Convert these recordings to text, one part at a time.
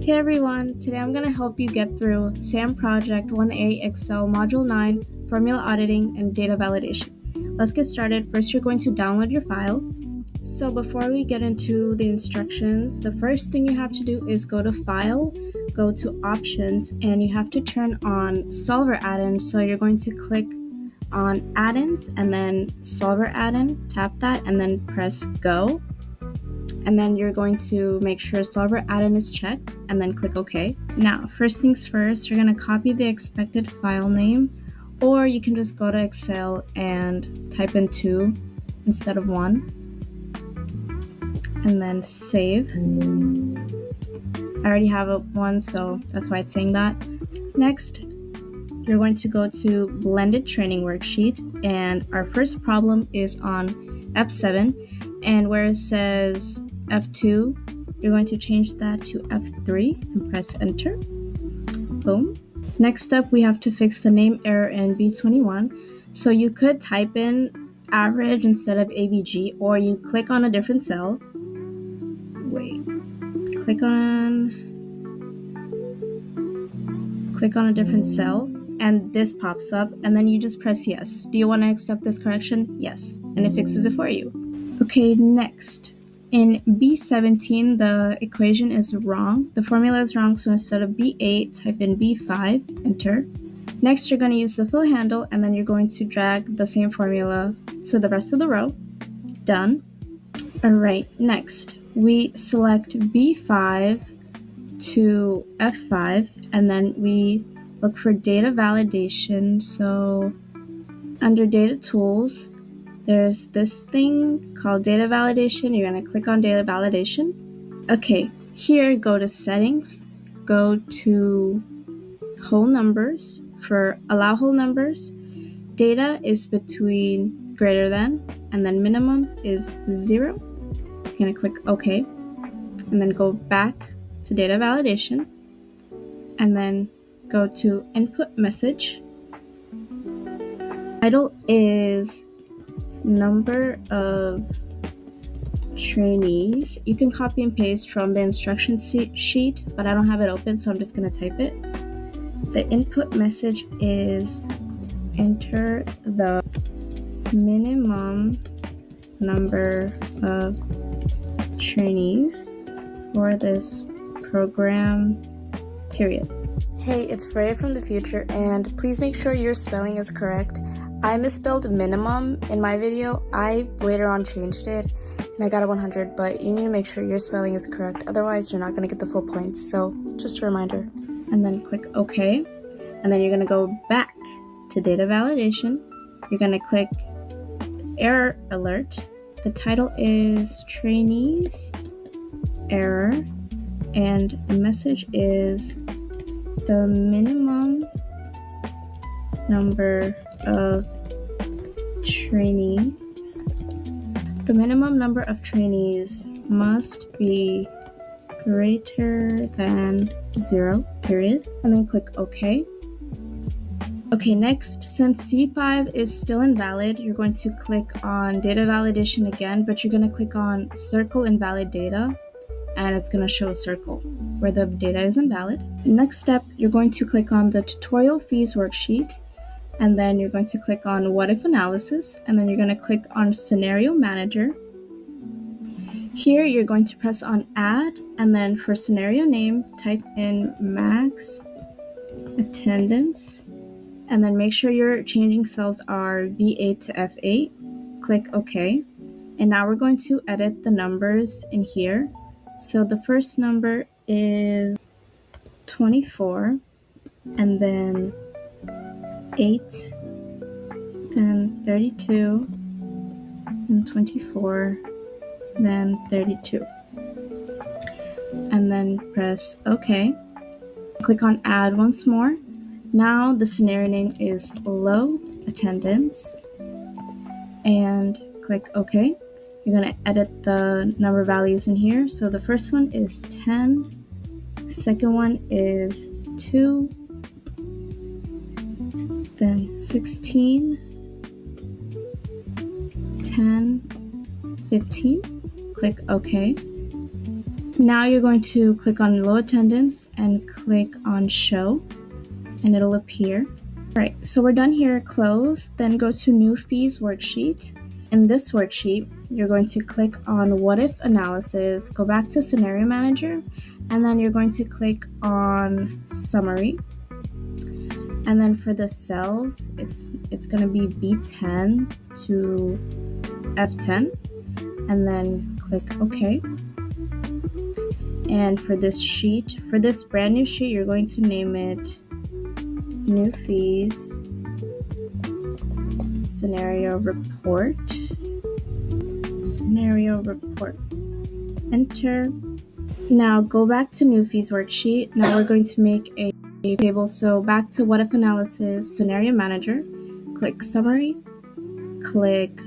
Hey everyone, today I'm going to help you get through SAM Project 1A Excel Module 9, Formula Auditing, and Data Validation. Let's get started. First, you're going to download your file. So before we get into the instructions, the first thing you have to do is go to File, go to Options, and you have to turn on Solver add-ins. So you're going to click on Add-ins and then Solver add-in, tap that, and then press Go. And then you're going to make sure Solver add-in is checked and then click OK. Now, first things first, you're going to copy the expected file name, or you can just go to Excel and type in 2 instead of 1, and then save. I already have one, so that's why it's saying that. Next, you're going to go to Blended Training Worksheet, and our first problem is on F7, and where it says F2, you're going to change that to F3 and press enter. Boom. Next up, we have to fix the name error in B21. So you could type in average instead of AVG, or you click on a different cell. Click on a different cell, and this pops up, and then you just press yes. Do you want to accept this correction? Yes, and it fixes it for you. Okay, next. In B17, the equation is wrong. The formula is wrong, so instead of B8, type in B5, enter. Next, you're going to use the fill handle, and then you're going to drag the same formula to the rest of the row. Done. All right, next, we select B5 to F5, and then we look for data validation. So under data tools, there's this thing called data validation. You're going to click on data validation. Okay, here go to settings, go to whole numbers. For allow whole numbers, data is between greater than, and then minimum is 0. You're going to click OK, and then go back to data validation, and then go to input message. Title is number of trainees. You can copy and paste from the instruction sheet, but I don't have it open, so I'm just going to type it. The input message is enter the minimum number of trainees for this program, period. Hey, it's Freya from the future, and please make sure your spelling is correct. I misspelled minimum in my video. I later on changed it, and I got a 100, but you need to make sure your spelling is correct. Otherwise, you're not going to get the full points. So just a reminder. And then click OK. And then you're going to go back to data validation. You're going to click error alert. The title is trainees error, and the message is the minimum number of trainees. The minimum number of trainees must be greater than 0, period. And then click OK. Okay, next, since C5 is still invalid, you're going to click on data validation again, but you're going to click on circle invalid data, and it's going to show a circle where the data is invalid. Next step, you're going to click on the tutorial fees worksheet, and then you're going to click on what if analysis, and then you're going to click on scenario manager. Here, you're going to press on add, and then for scenario name, type in max attendance, and then make sure your changing cells are B8 to F8. Click OK. And now we're going to edit the numbers in here. So the first number is 24, and then 8, then 32, and 24, then 32. And then press OK. Click on add once more. Now the scenario name is low attendance, and click OK. You're going to edit the number values in here. So the first one is 10, second one is 2, then 16, 10, 15. Click OK. Now you're going to click on low attendance and click on show, and it'll appear. All right, so we're done here, close, then go to new fees worksheet. In this worksheet, you're going to click on what if analysis, go back to scenario manager, and then you're going to click on summary. And then for the cells, it's going to be B10 to F10, and then click OK. And for this sheet, for this brand new sheet, you're going to name it new fees scenario report. Enter. Now go back to new fees worksheet. Now we're going to make a table. So back to what if analysis, scenario manager, click summary, click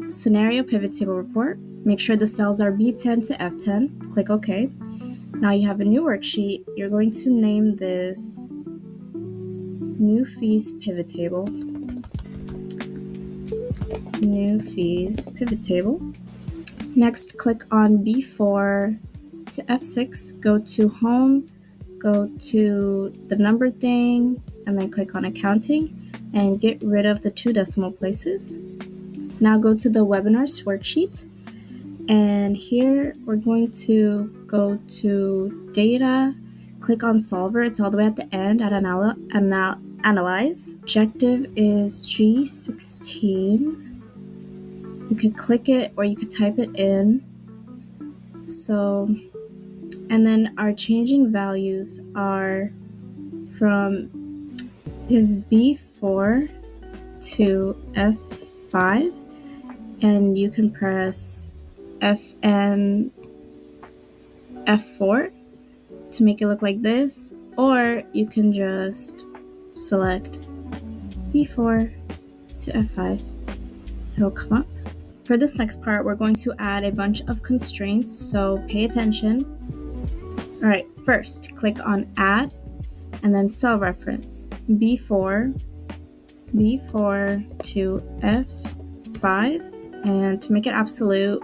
scenario pivot table report. Make sure the cells are B10 to F10. Click OK. Now you have a new worksheet. You're going to name this new fees pivot table. New fees pivot table. Next, click on B4 to F6. Go to home, go to the number thing, and then click on accounting and get rid of the 2 decimal places. Now go to the webinars worksheet. And here we're going to go to data, click on solver. It's all the way at the end at analyze. Objective is G16. You could click it or you could type it in. So, and then our changing values are from is B4 to F5, and you can press FN F4 to make it look like this, or you can just select B4 to F5. It'll come up. For this next part, we're going to add a bunch of constraints, so pay attention. All right, first click on add and then cell reference B4 to F5, and to make it absolute,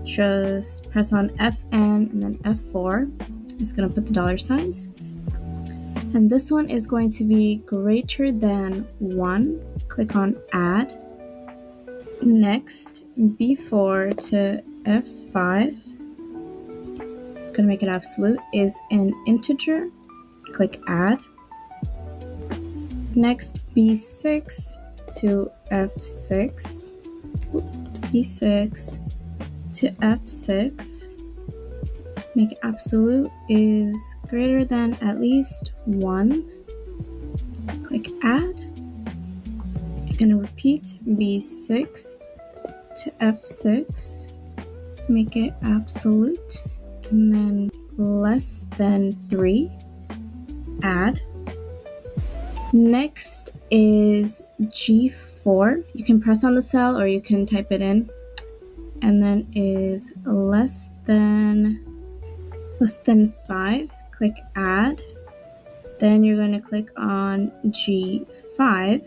just press on FN and then F4. It's going to put the dollar signs. And this one is going to be greater than 1. Click on add. Next, B4 to F5. Going to make it absolute, is an integer. Click add. Next, B6 to F6. B6 to F6, make it absolute, is greater than at least 1. Click add. You're going to repeat B6 to F6, make it absolute, and then less than 3, add. Next is G4. You can press on the cell or you can type it in. And then is less than 5. Click add. Then you're going to click on G5,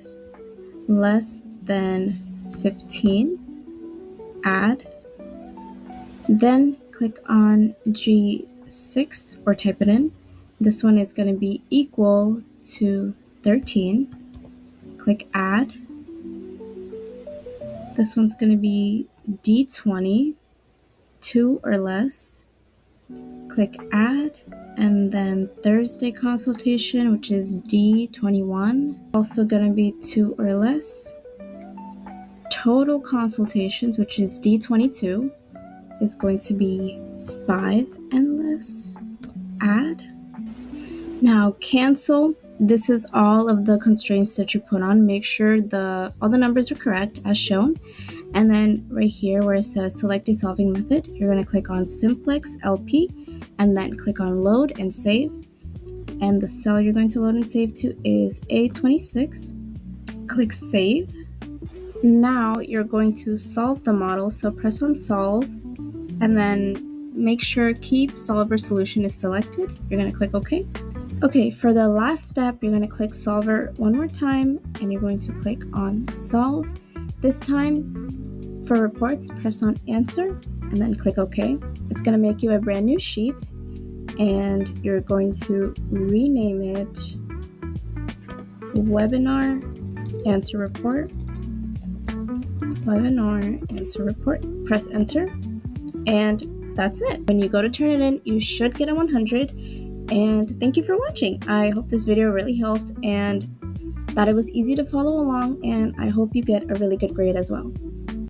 less than 15, add. Then click on G6 or type it in. This one is going to be equal to 13. Click add. This one's going to be D20, 2 or less. Click add. And then Thursday consultation, which is D21, also going to be 2 or less. Total consultations, which is D22, is going to be 5 and less. Add. Now cancel. This is all of the constraints that you put on. Make sure all the numbers are correct as shown. And then right here where it says select a solving method, you're going to click on simplex LP and then click on load and save. And the cell you're going to load and save to is A26. Click save. Now you're going to solve the model. So press on solve and then make sure keep solver solution is selected. You're going to click OK. Okay, for the last step, you're going to click solver one more time and you're going to click on solve. This time, For reports, press on answer and then click OK. It's going to make you a brand new sheet, and you're going to rename it Webinar Answer Report. Webinar Answer Report. Press enter, and that's it. When you go to turn it in, you should get a 100. And thank you for watching. I hope this video really helped and that it was easy to follow along, and I hope you get a really good grade as well.